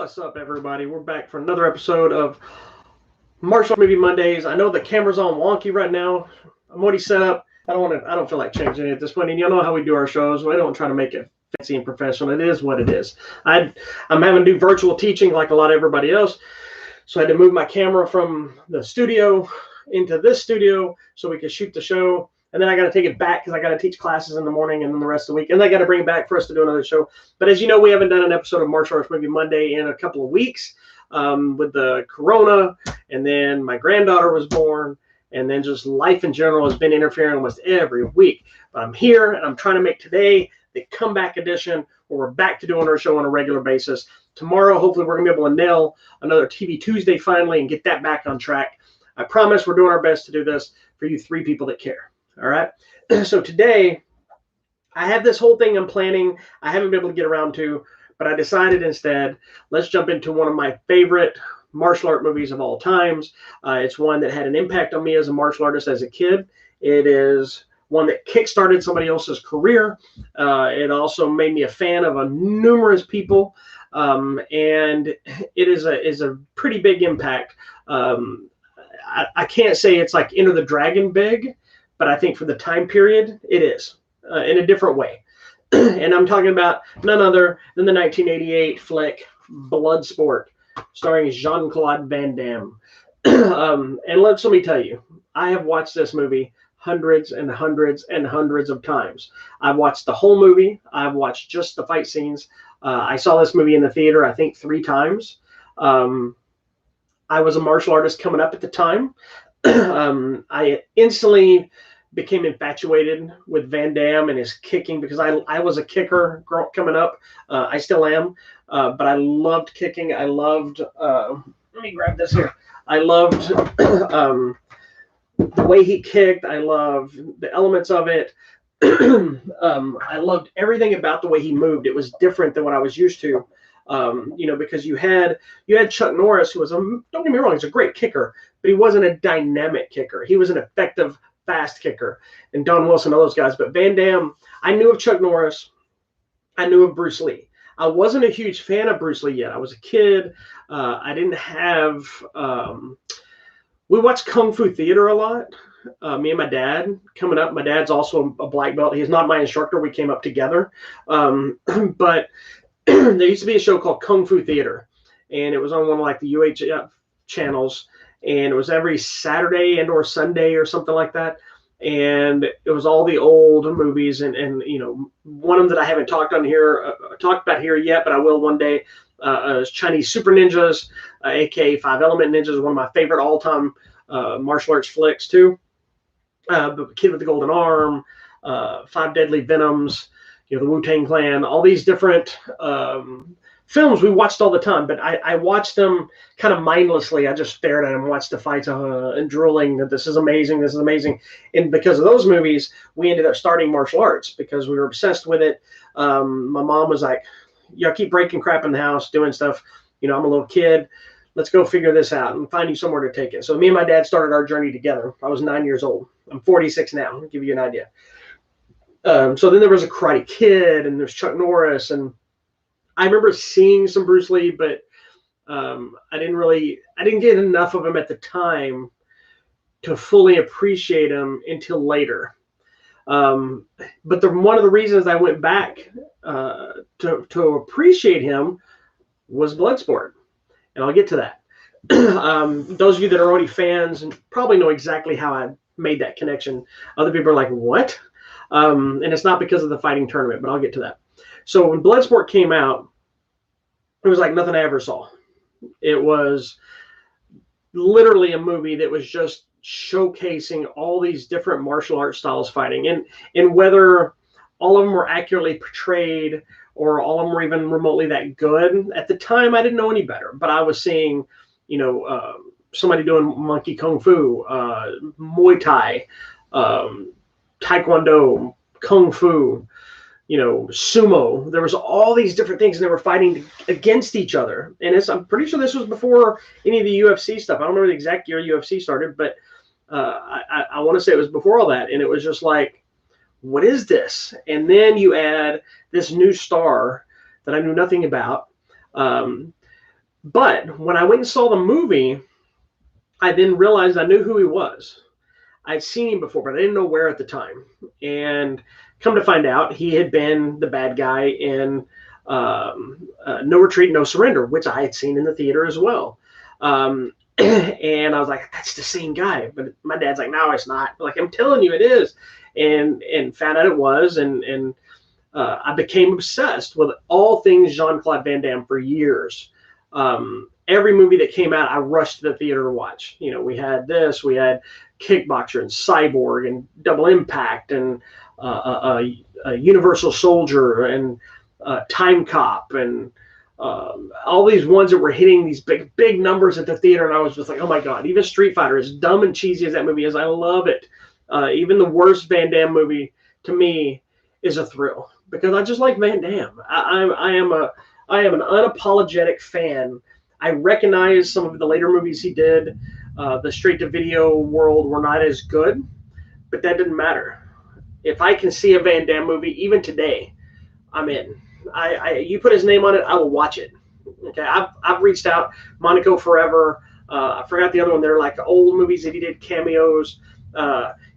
What's up, everybody? We're back for another episode of Martial Art Movie Mondays. I know the camera's on wonky right now. I'm already set up. I don't feel like changing it at this point. And you know how we do our shows. We don't try to make it fancy and professional. It is what it is. I'm having to do virtual teaching like a lot of everybody else. So I had to move my camera from the studio into this studio so we could shoot the show. And then I got to take it back because I got to teach classes in the morning and then the rest of the week. And I got to bring it back for us to do another show. But as you know, we haven't done an episode of Martial Arts Movie Monday in a couple of weeks with the corona. And then my granddaughter was born. And then just life in general has been interfering almost every week. But I'm here and I'm trying to make today the comeback edition where we're back to doing our show on a regular basis. Tomorrow, hopefully, we're going to be able to nail another TV Tuesday finally and get that back on track. I promise we're doing our best to do this for you three people that care. All right. So today I have this whole thing I'm planning. I haven't been able to get around to, but I decided instead, let's jump into one of my favorite martial art movies of all times. It's one that had an impact on me as a martial artist as a kid. It is one that kickstarted somebody else's career. It also made me a fan of numerous people. And it is a pretty big impact. I can't say it's like Enter the Dragon big, but I think for the time period, it is in a different way. And I'm talking about none other than the 1988 flick Bloodsport, starring Jean-Claude Van Damme. And let me tell you, I have watched this movie hundreds and hundreds and hundreds of times. I've watched the whole movie. I've watched just the fight scenes. I saw this movie in the theater, I think, 3 times. I was a martial artist coming up at the time. I instantly became infatuated with Van Damme and his kicking because I was a kicker coming up. I still am, but I loved kicking. I loved, let me grab this here. I loved the way he kicked. I loved the elements of it. I loved everything about the way he moved. It was different than what I was used to. Because you had Chuck Norris, who was don't get me wrong, he's a great kicker, but he wasn't a dynamic kicker. He was an effective, fast kicker, and Don Wilson, all those guys. But Van Damme, I knew of Chuck Norris. I knew of Bruce Lee. I wasn't a huge fan of Bruce Lee yet. I was a kid. I didn't have. We watched Kung Fu theater a lot. Me and my dad coming up. My dad's also a black belt. He's not my instructor. We came up together, but. There used to be a show called Kung Fu Theater, and it was on one of like the UHF channels, and it was every Saturday and or Sunday or something like that. And it was all the old movies, and one of them that I haven't talked about here yet, but I will one day, is Chinese Super Ninjas, aka 5 Element Ninjas, one of my favorite all-time martial arts flicks too. But Kid with the Golden Arm, 5 Deadly Venoms, the Wu-Tang Clan, all these different films we watched all the time, but I watched them kind of mindlessly. I just stared at them, watched the fights and drooling that this is amazing, this is amazing. And because of those movies, we ended up starting martial arts because we were obsessed with it. My mom was like, keep breaking crap in the house, doing stuff. I'm a little kid. Let's go figure this out and find you somewhere to take it. So me and my dad started our journey together. I was 9 years old. I'm 46 now, to give you an idea. So then there was a Karate Kid, and there's Chuck Norris, and I remember seeing some Bruce Lee, but I didn't get enough of him at the time to fully appreciate him until later. But one of the reasons I went back to appreciate him was Bloodsport, and I'll get to that. Those of you that are already fans and probably know exactly how I made that connection. Other people are like, what? And it's not because of the fighting tournament, but I'll get to that. So when Bloodsport came out, it was like nothing I ever saw. It was literally a movie that was just showcasing all these different martial arts styles fighting, and whether all of them were accurately portrayed or all of them were even remotely that good. At the time, I didn't know any better, but I was seeing, somebody doing monkey kung fu, Muay Thai, Taekwondo, Kung Fu, sumo. There was all these different things, and they were fighting against each other. And I'm pretty sure this was before any of the UFC stuff. I don't remember the exact year UFC started, but I want to say it was before all that. And it was just like, what is this? And then you add this new star that I knew nothing about, But when I went and saw the movie, I then realized I knew who he was. I'd seen him before, but I didn't know where at the time. And come to find out, he had been the bad guy in No Retreat, No Surrender, which I had seen in the theater as well. And I was like, that's the same guy. But my dad's like, no, it's not. Like, I'm telling you, it is. And found out it was. And I became obsessed with all things Jean-Claude Van Damme for years. Every movie that came out, I rushed to the theater to watch. You know, we had Kickboxer and Cyborg and Double Impact and Universal Soldier and Time Cop and all these ones that were hitting these big numbers at the theater. And I was just like, oh my God, even Street Fighter, as dumb and cheesy as that movie is, I love it. Even the worst Van Damme movie to me is a thrill because I just like Van Damme. I am an unapologetic fan. I recognize some of the later movies he did. The straight-to-video world were not as good, but that didn't matter. If I can see a Van Damme movie, even today, I'm in. You put his name on it, I will watch it. Okay, I've reached out. Monaco Forever. I forgot the other one. They're like old movies that he did cameos.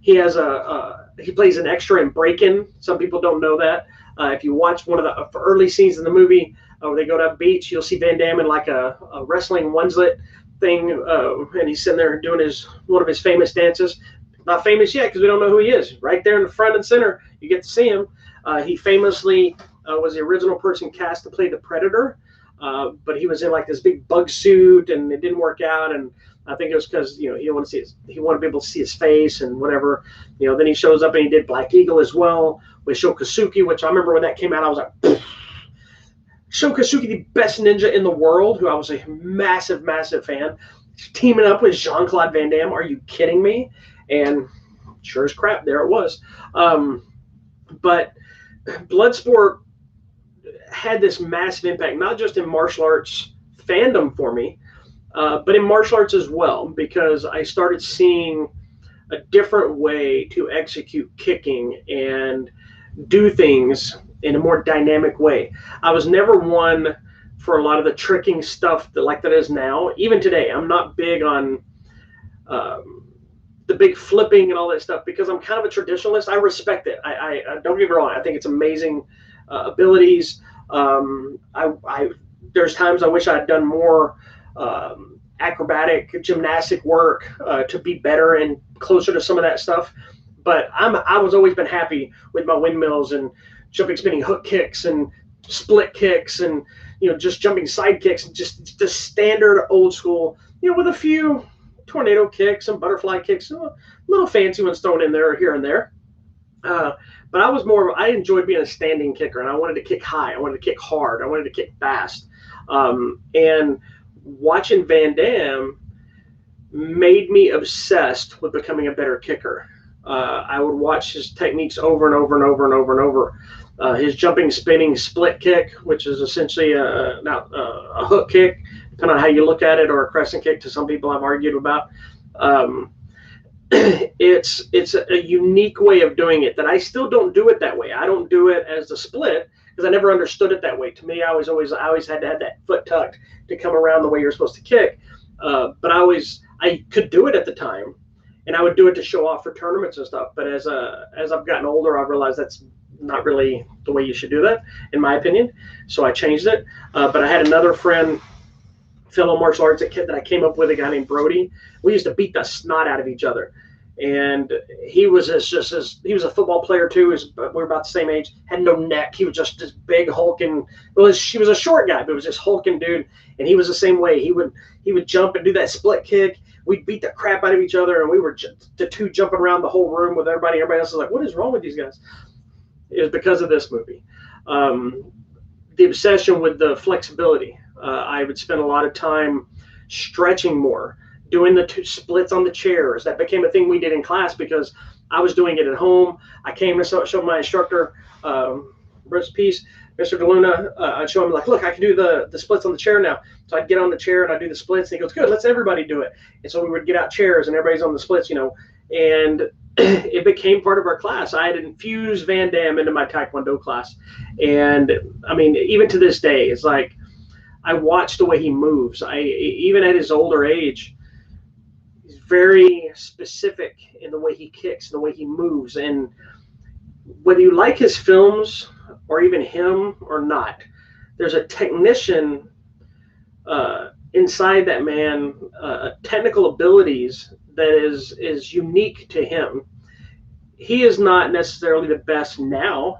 He plays an extra in Breakin'. Some people don't know that. If you watch one of the early scenes in the movie where they go to a beach, you'll see Van Damme in like a wrestling onesie thing, and he's sitting there doing one of his famous dances. Not famous yet because we don't know who he is. Right there in the front and center, you get to see him. He famously was the original person cast to play the Predator, but he was in like this big bug suit, and it didn't work out. And I think it was because he wanted to be able to see his face and whatever. Then he shows up and he did Black Eagle as well with Sho Kosugi, which I remember when that came out, I was like, pfft. Sho Kosugi, the best ninja in the world, who I was a massive, massive fan, teaming up with Jean-Claude Van Damme. Are you kidding me? And sure as crap, there it was. But Bloodsport had this massive impact, not just in martial arts fandom for me, but in martial arts as well, because I started seeing a different way to execute kicking and do things in a more dynamic way. I was never one for a lot of the tricking stuff that is now. Even today, I'm not big on the big flipping and all that stuff because I'm kind of a traditionalist. I respect it. I don't get me wrong. I think it's amazing abilities. There's times I wish I had done more acrobatic gymnastic work to be better and closer to some of that stuff. But I was always been happy with my windmills and jumping, spinning hook kicks and split kicks and just jumping side kicks and just the standard old school, with a few tornado kicks and butterfly kicks, little fancy ones thrown in there here and there. But I enjoyed being a standing kicker, and I wanted to kick high. I wanted to kick hard. I wanted to kick fast. And watching Van Damme made me obsessed with becoming a better kicker. I would watch his techniques over and over and over and over and over. His jumping, spinning split kick, which is essentially a hook kick, depending on how you look at it, or a crescent kick to some people I've argued about. It's a unique way of doing it that I still don't do it that way. I don't do it as the split because I never understood it that way. To me, I always had to have that foot tucked to come around the way you're supposed to kick. But I could do it at the time, and I would do it to show off for tournaments and stuff. But as I've gotten older, I've realized that's not really the way you should do that, in my opinion. So I changed it. But I had another friend, fellow martial arts kid that I came up with, a guy named Brody. We used to beat the snot out of each other. And he was he was a football player too. We're about the same age. Had no neck. He was just this big hulking. He was a short guy, but it was this hulking dude. And he was the same way. He would jump and do that split kick. We'd beat the crap out of each other, and we were the two jumping around the whole room with everybody. Everybody else was like, "What is wrong with these guys?" It was because of this movie. The obsession with the flexibility. I would spend a lot of time stretching more, doing the two splits on the chairs. That became a thing we did in class because I was doing it at home. I came and showed my instructor, rest in peace, Mr. DeLuna. I'd show him, like, look, I can do the splits on the chair now. So I'd get on the chair and I'd do the splits. And he goes, good, let's everybody do it. And so we would get out chairs and everybody's on the splits, and it became part of our class. I had infused Van Damme into my Taekwondo class. And I mean, even to this day, it's like, I watch the way he moves. Even at his older age, he's very specific in the way he kicks, the way he moves. And whether you like his films or even him or not, there's a technician inside that man, technical abilities that is unique to him. He is not necessarily the best now.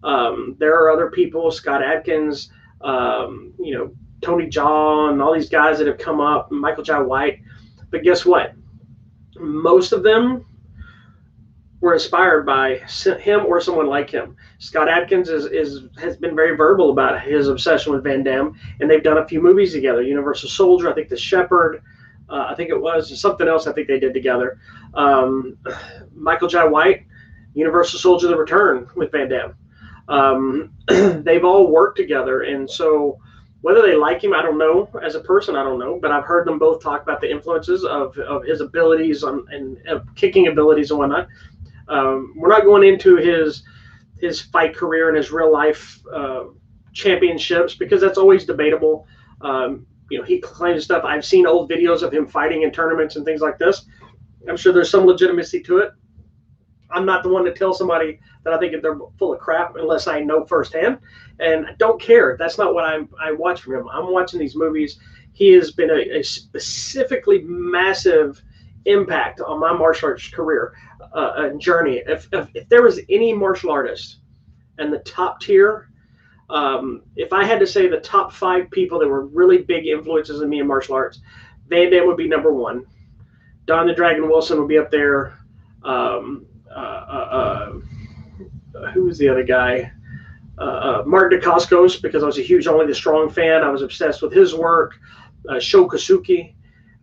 There are other people, Scott Adkins, Tony Jaa, and all these guys that have come up, Michael Jai White. But guess what? Most of them were inspired by him or someone like him. Scott Adkins has been very verbal about his obsession with Van Damme, and they've done a few movies together. Universal Soldier, I think The Shepherd, I think it was something else. I think they did together. Michael Jai White, Universal Soldier: The Return with Van Damme. They've all worked together, and so whether they like him, I don't know. As a person, I don't know. But I've heard them both talk about the influences of his abilities and kicking abilities and whatnot. We're not going into his fight career and his real life championships, because that's always debatable. He claims stuff. I've seen old videos of him fighting in tournaments and things like this. I'm sure there's some legitimacy to it. I'm not the one to tell somebody that I think they're full of crap unless I know firsthand, and I don't care. That's not what I watch from him. I'm watching these movies. He has been a specifically massive impact on my martial arts career journey. If there was any martial artist and the top tier, if I had to say the top 5 people that were really big influences in me in martial arts, Van Damme would be number 1. Don the Dragon Wilson would be up there. Who was the other guy? Mark Dacascos, because I was a huge Only the Strong fan. I was obsessed with his work. Sho Kosuke.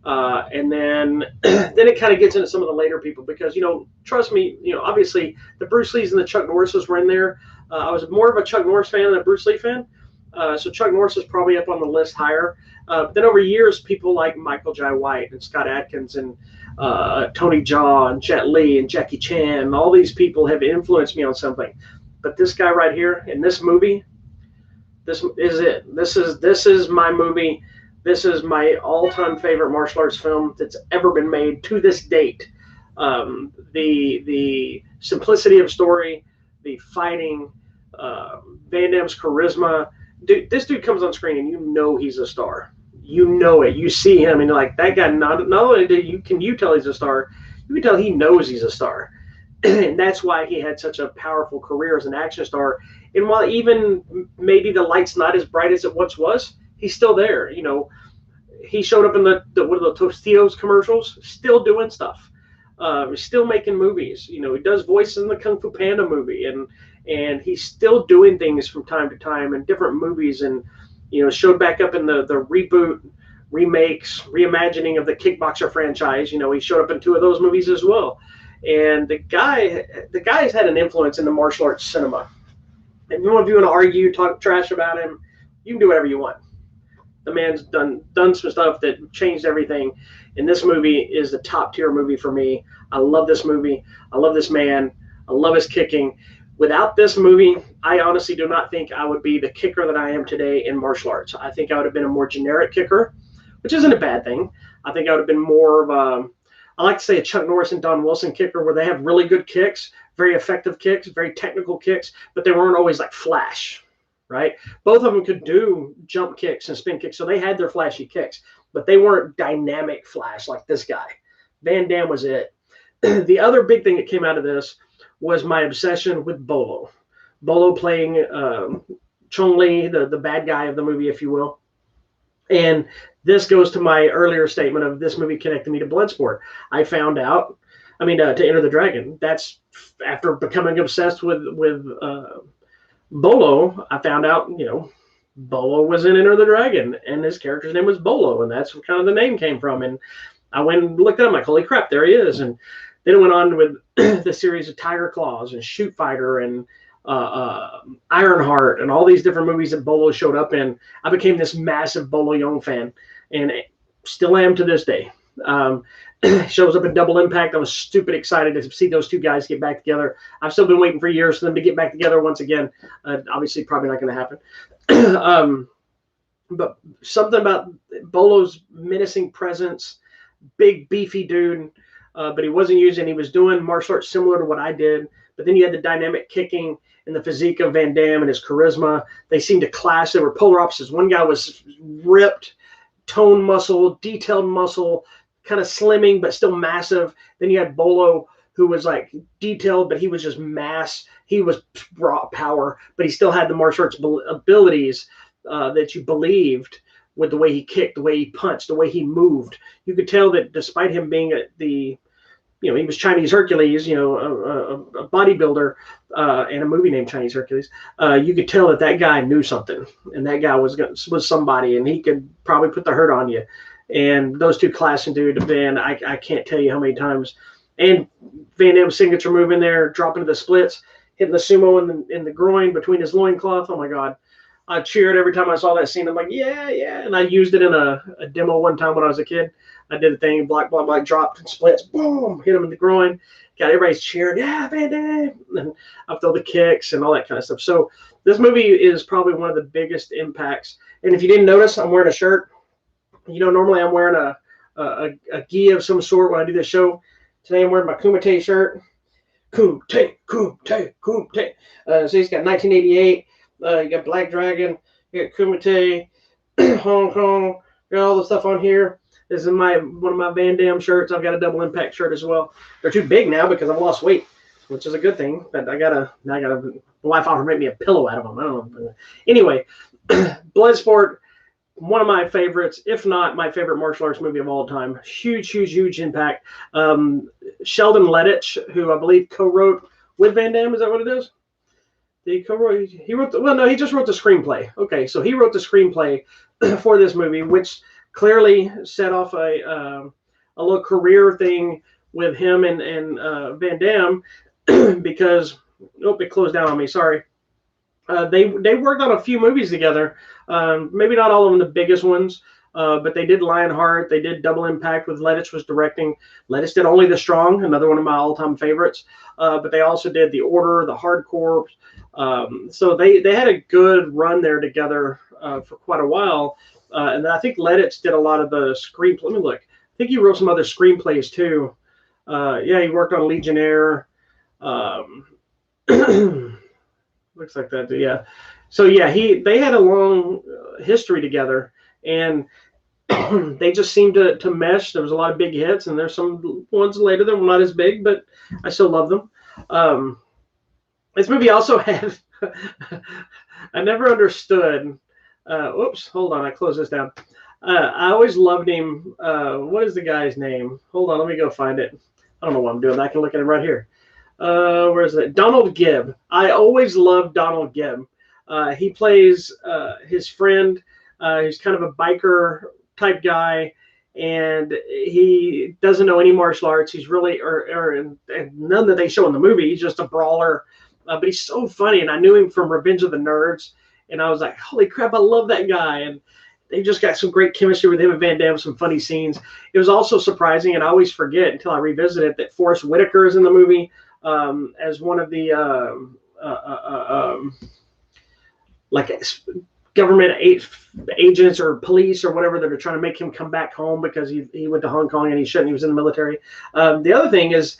And then it kind of gets into some of the later people, because, trust me, obviously the Bruce Lees and the Chuck Norrises were in there. I was more of a Chuck Norris fan than a Bruce Lee fan. So Chuck Norris is probably up on the list higher. Then over years, people like Michael Jai White and Scott Adkins and Tony Jaa and Jet Li and Jackie Chan, all these people have influenced me on something. But this guy right here in this movie, this is it. This is my movie. This is my all-time favorite martial arts film that's ever been made to this date. The simplicity of story, the fighting, Van Damme's charisma. Dude, this dude comes on screen and you know he's a star. You know it. You see him and you're like, that guy, not only can you tell he's a star, you can tell he knows he's a star. And that's why he had such a powerful career as an action star. And while even maybe the light's not as bright as it once was, he's still there. He showed up in the what are the Tostitos commercials, still doing stuff, still making movies. He does voices in the Kung Fu Panda movie, and he's still doing things from time to time in different movies, and showed back up in the reboot, remakes, reimagining of the Kickboxer franchise. He showed up in 2 of those movies as well. And the guy's had an influence in the martial arts cinema. And if you want to argue, talk trash about him, you can do whatever you want. The man's done some stuff that changed everything. And this movie is the top tier movie for me. I love this movie. I love this man. I love his kicking. Without this movie, I honestly do not think I would be the kicker that I am today in martial arts. I think I would have been a more generic kicker, which isn't a bad thing. I think I would have been more of a, I like to say, a Chuck Norris and Don Wilson kicker, where they have really good kicks, very effective kicks, very technical kicks, but they weren't always like flash, right? Both of them could do jump kicks and spin kicks, so they had their flashy kicks, but they weren't dynamic flash like this guy. Van Damme was it. The other big thing that came out of this was my obsession with Bolo. Bolo playing Chong Li, the bad guy of the movie, if you will. And this goes to my earlier statement of this movie connected me to Bloodsport. I found out, to Enter the Dragon. That's after becoming obsessed with Bolo. I found out, Bolo was in Enter the Dragon, and his character's name was Bolo, and that's where kind of the name came from. And I went and looked at him, like, holy crap, there he is. And then it went on with the series of Tiger Claws and Shoot Fighter and Ironheart and all these different movies that Bolo showed up in. I became this massive Bolo Young fan, and still am to this day. Shows up in Double Impact. I was stupid excited to see those 2 guys get back together. I've still been waiting for years for them to get back together once again. Obviously, probably not going to happen. But something about Bolo's menacing presence, big beefy dude, but he wasn't using. He was doing martial arts similar to what I did. But then you had the dynamic kicking and the physique of Van Damme and his charisma. They seemed to clash. They were polar opposites. One guy was ripped, toned muscle, detailed muscle, kind of slimming but still massive. Then you had Bolo, who was like detailed, but he was just mass. He was raw power, but he still had the martial arts abilities that you believed with the way he kicked, the way he punched, the way he moved. You could tell that despite him being he was Chinese Hercules, a bodybuilder in a movie named Chinese Hercules. You could tell that guy knew something, and that guy was somebody, and he could probably put the hurt on you. And those two clashing, dude, man, I can't tell you how many times. And Van Damme's signature move in there, dropping to the splits, hitting the sumo in the groin between his loincloth. Oh my God. I cheered every time I saw that scene. I'm like, yeah. And I used it in a demo one time when I was a kid. I did a thing, block, dropped and splits, boom, hit him in the groin. Got everybody's cheering, yeah, Van Damme. And I throw the kicks and all that kind of stuff. So this movie is probably one of the biggest impacts. And if you didn't notice, I'm wearing a shirt. Normally I'm wearing a gi of some sort when I do this show. Today I'm wearing my Kumite shirt. Kumite. So he's got 1988. You got Black Dragon. You got Kumite, Hong Kong. Got all the stuff on here. This is one of my Van Damme shirts. I've got a double impact shirt as well. They're too big now because I've lost weight, which is a good thing. But my wife offered to make me a pillow out of them. I don't know. Anyway, Bloodsport, one of my favorites, if not my favorite martial arts movie of all time. Huge impact. Sheldon Lettich, who I believe co-wrote with Van Damme. Is that what it is? He co-wrote. He wrote. He just wrote the screenplay. Okay, so he wrote the screenplay for this movie, which clearly set off a little career thing with him and Van Damme because it closed down on me. Sorry. They worked on a few movies together. Maybe not all of them the biggest ones, but they did Lionheart. They did Double Impact with Lettich was directing. Lettich did Only the Strong, another one of my all-time favorites. But they also did The Order, The Hardcore. So they had a good run there together for quite a while. And I think Lettich did a lot of the screenplay. Let me look. I think he wrote some other screenplays too. He worked on Legionnaire. Looks like that. Yeah. So yeah, they had a long history together, and they just seemed to mesh. There was a lot of big hits, and there's some ones later that were not as big, but I still love them. This movie also had I never understood. Oops, hold on. I closed this down. I always loved him. What is the guy's name? Hold on. Let me go find it. I don't know what I'm doing. I can look at it right here. Where is it? Donald Gibb. I always loved Donald Gibb. He plays his friend. He's kind of a biker type guy, and he doesn't know any martial arts. He's really, and none that they show in the movie. He's just a brawler, but he's so funny. And I knew him from Revenge of the Nerds, and I was like, holy crap, I love that guy. And they just got some great chemistry with him and Van Damme, some funny scenes. It was also surprising, and I always forget until I revisit it, that Forrest Whitaker is in the movie. As one of the government agents or police or whatever that are trying to make him come back home because he went to Hong Kong and he shouldn't. He was in the military. The other thing is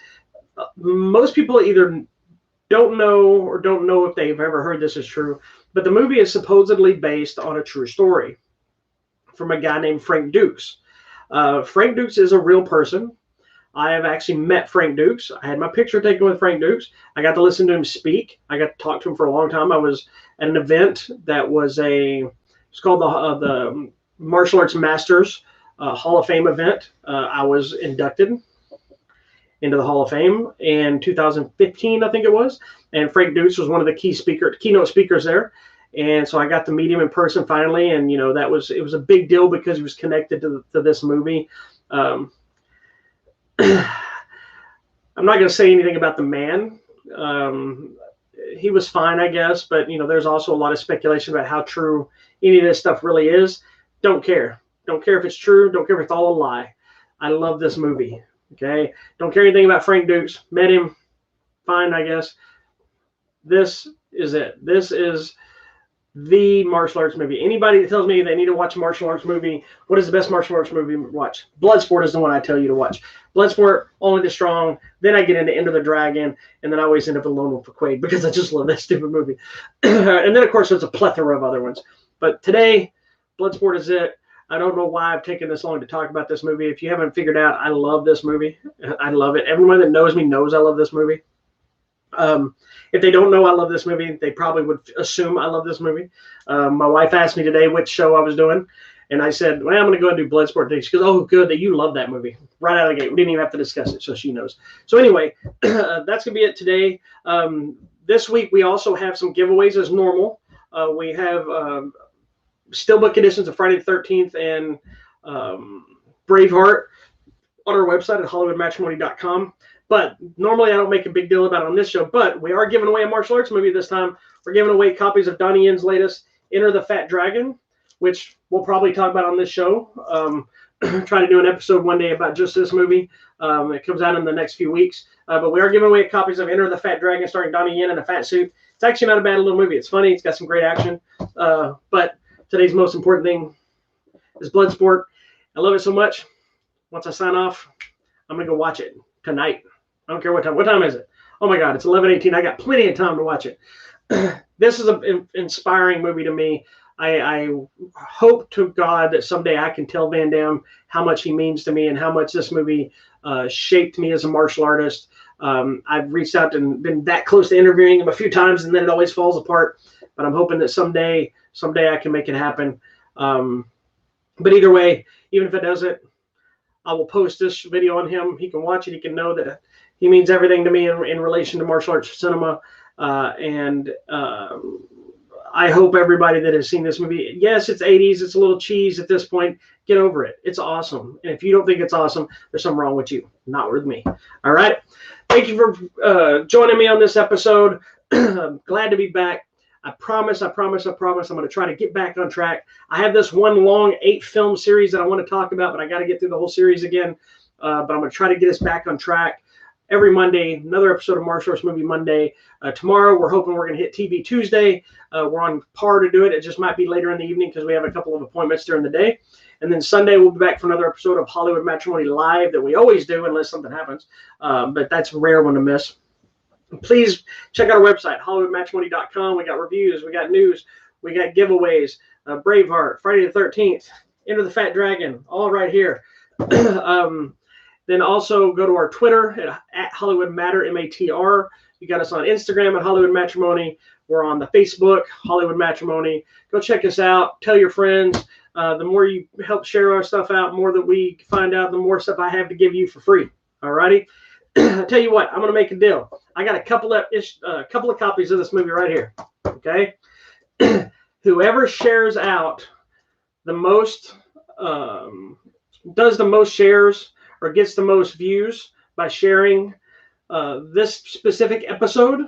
most people either don't know if they've ever heard this is true, but the movie is supposedly based on a true story from a guy named Frank Dukes. Frank Dukes is a real person. I have actually met Frank Dukes. I had my picture taken with Frank Dukes. I got to listen to him speak. I got to talk to him for a long time. I was at an event that was it's called the Martial Arts Masters Hall of Fame event. I was inducted into the Hall of Fame in 2015, I think it was. And Frank Dukes was one of the keynote speakers there. And so I got to meet him in person finally. And, it was a big deal because he was connected to this movie. I'm not going to say anything about the man. He was fine, I guess, but there's also a lot of speculation about how true any of this stuff really is. Don't care. Don't care if it's true. Don't care if it's all a lie. I love this movie. Okay. Don't care anything about Frank Dukes. Met him. Fine, I guess. This is it. This is the martial arts movie. Anybody that tells me they need to watch a martial arts movie, what is the best martial arts movie to watch? Bloodsport is the one I tell you to watch. Bloodsport, Only the Strong. Then I get into Enter the Dragon, and then I always end up alone with Quaid because I just love that stupid movie. And then, of course, there's a plethora of other ones. But today, Bloodsport is it. I don't know why I've taken this long to talk about this movie. If you haven't figured out, I love this movie. I love it. Everyone that knows me knows I love this movie. If they don't know I love this movie, they probably would assume I love this movie. My wife asked me today which show I was doing, and I said, well, I'm going to go and do Bloodsport today. She goes, oh, good, that you love that movie. Right out of the gate. We didn't even have to discuss it, so she knows. So anyway, that's going to be it today. This week, we also have some giveaways as normal. We have Steelbook editions of Friday the 13th and Braveheart on our website at HollywoodMatrimony.com. But normally I don't make a big deal about it on this show, but we are giving away a martial arts movie this time. We're giving away copies of Donnie Yen's latest, Enter the Fat Dragon, which we'll probably talk about on this show. Try to do an episode one day about just this movie. It comes out in the next few weeks. But we are giving away copies of Enter the Fat Dragon starring Donnie Yen in a fat suit. It's actually not a bad little movie. It's funny. It's got some great action. But today's most important thing is Bloodsport. I love it so much. Once I sign off, I'm going to go watch it tonight. I don't care what time. What time is it? Oh, my God. It's 11:18. I got plenty of time to watch it. This is an inspiring movie to me. I hope to God that someday I can tell Van Damme how much he means to me and how much this movie shaped me as a martial artist. I've reached out and been that close to interviewing him a few times, and then it always falls apart. But I'm hoping that someday I can make it happen. But either way, even if it doesn't, I will post this video on him. He can watch it. He can know that he means everything to me in relation to martial arts cinema. I hope everybody that has seen this movie, yes, it's 80s. It's a little cheese at this point. Get over it. It's awesome. And if you don't think it's awesome, there's something wrong with you, not with me. All right. Thank you for joining me on this episode. I'm glad to be back. I promise I'm going to try to get back on track. I have this one long 8-film series that I want to talk about, but I got to get through the whole series again. But I'm going to try to get us back on track. Every Monday, another episode of Martial Arts Movie Monday. Tomorrow, we're hoping we're going to hit TV Tuesday. We're on par to do it. It just might be later in the evening because we have a couple of appointments during the day. And then Sunday, we'll be back for another episode of Hollywood Matrimony Live that we always do unless something happens. But that's a rare one to miss. Please check out our website, HollywoodMatrimony.com. We got reviews. We got news. We got giveaways. Braveheart, Friday the 13th, Enter the Fat Dragon, all right here. Then also go to our Twitter at Hollywood Matter, M-A-T-R. You got us on Instagram at Hollywood Matrimony. We're on the Facebook, Hollywood Matrimony. Go check us out. Tell your friends. The more you help share our stuff out, the more that we find out, the more stuff I have to give you for free. All righty? I tell you what, I'm going to make a deal. I got a couple of copies of this movie right here. Okay? Whoever shares out the most, does the most shares, or gets the most views by sharing this specific episode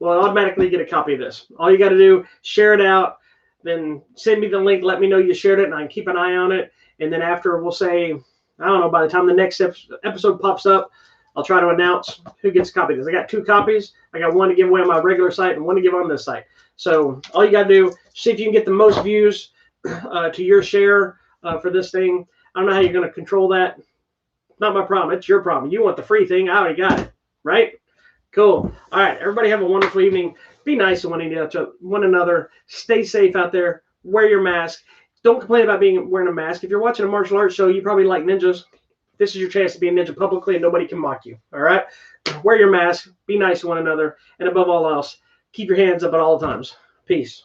will automatically get a copy of this. All you got to do, share it out, then send me the link, let me know you shared it, and I can keep an eye on it. And then after, we'll say, I don't know, by the time the next episode pops up, I'll try to announce who gets a copy of this. I got 2 copies. I got one to give away on my regular site and one to give on this site. So all you got to do, see if you can get the most views to your share for this thing. I don't know how you're going to control that. Not my problem. It's your problem. You want the free thing. I already got it. Right? Cool. All right. Everybody have a wonderful evening. Be nice to one another. Stay safe out there. Wear your mask. Don't complain about wearing a mask. If you're watching a martial arts show, you probably like ninjas. This is your chance to be a ninja publicly and nobody can mock you. All right? Wear your mask. Be nice to one another. And above all else, keep your hands up at all times. Peace.